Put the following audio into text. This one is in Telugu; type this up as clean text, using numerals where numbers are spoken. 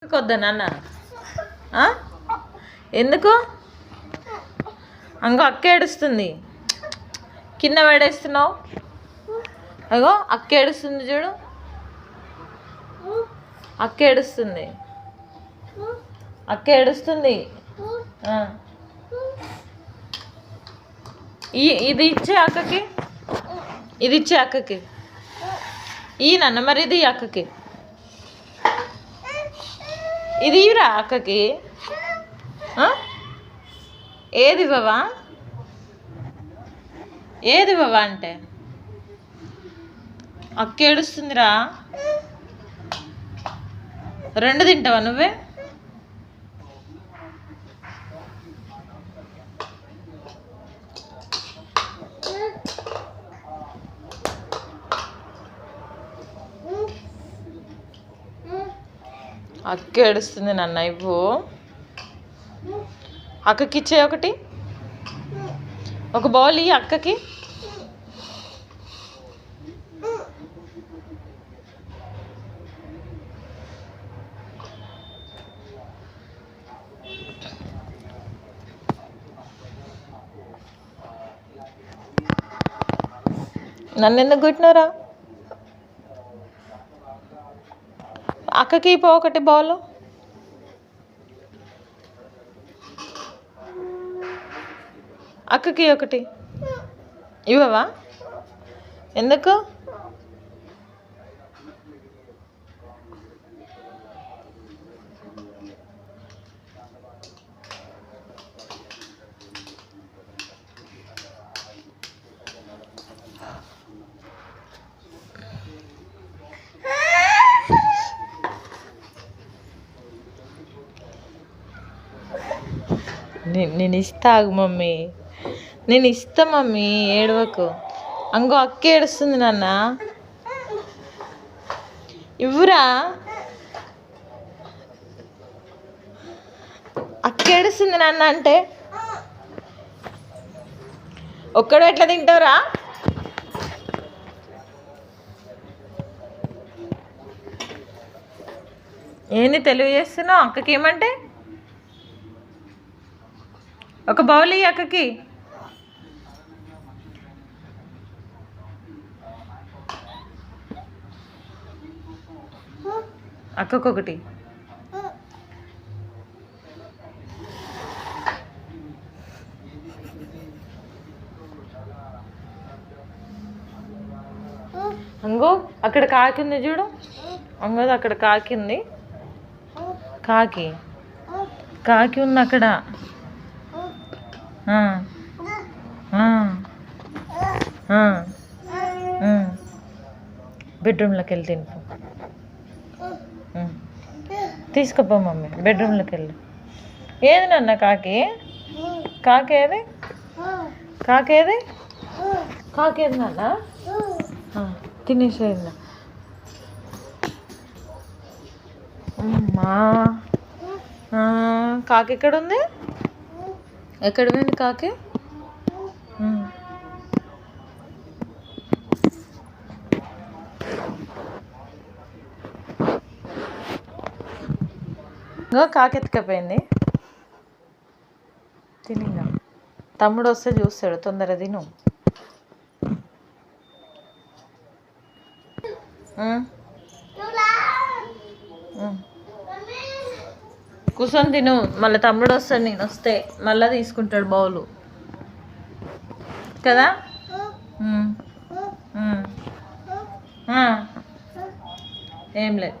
అక్కకి వద్దా నాన్న? ఎందుకు? అంగో అక్క ఏడుస్తుంది, కింద పడేస్తున్నావు. అగో అక్క ఏడుస్తుంది చూడు, అక్క ఏడుస్తుంది, అక్క ఏడుస్తుంది. ఇది ఇచ్చే అక్కకి, ఇది ఇచ్చే అక్కకి. ఈ నాన్న మరి ఇది అక్కకి, ఇది ఇవ్వరా అక్కకి. ఏది బావా, ఏది బావా అంటే అక్క ఏడుస్తుందిరా. రెండు తింటావా నువ్వే? అక్క ఏడుస్తుంది నాన్న, ఇవ్వు. అక్కకి ఇచ్చే ఒకటి, ఒక బౌల్ ఇయ్యి అక్కకి. నన్ను ఎందుకు కొట్టినారా? అక్కకి పో ఒకటి బౌల్. అక్కకి ఒకటి ఇవ్వవా? ఎందుకు? నేను ఇస్తా మమ్మీ, నేను ఇస్తా మమ్మీ, ఏడవకు. అంగో అక్క ఏడుస్తుంది నాన్న, ఇవ్వురా. అక్క ఏడుస్తుంది నాన్న అంటే ఒక్కడు ఎట్లా తింటావురా? ఏంది తెలివి చేస్తున్నావు? అక్కకి ఏమంటే ఒక బౌల్ ఇయ్యి అక్కకి. అక్కకొకటి. అంగో అక్కడ కాకింది చూడు, అంగోది అక్కడ కాకింది, కాకి కాకి ఉంది అక్కడ. బెడ్రూమ్లోకి వెళ్ళి తినిపో. తీసుకుపో మమ్మీ, బెడ్రూమ్లోకి వెళ్ళి. ఏది నాన్న కాకి? కాకి ఏది? కాకి ఏది? కాకి ఏది నాన్న? తినేసేది. అమ్మా, కాకి ఎక్కడ ఉంది? ఎక్కడ పోయింది కాకి? కాకి ఎత్తుకపోయింది. తినిగా తమ్ముడు వస్తే చూస్తాడు, తొందర తిను. కూర్చొని తిను, మళ్ళీ తమ్ముడు వస్తాడు, నేను వస్తే మళ్ళీ తీసుకుంటాడు బౌలు కదా. ఏం లేదు.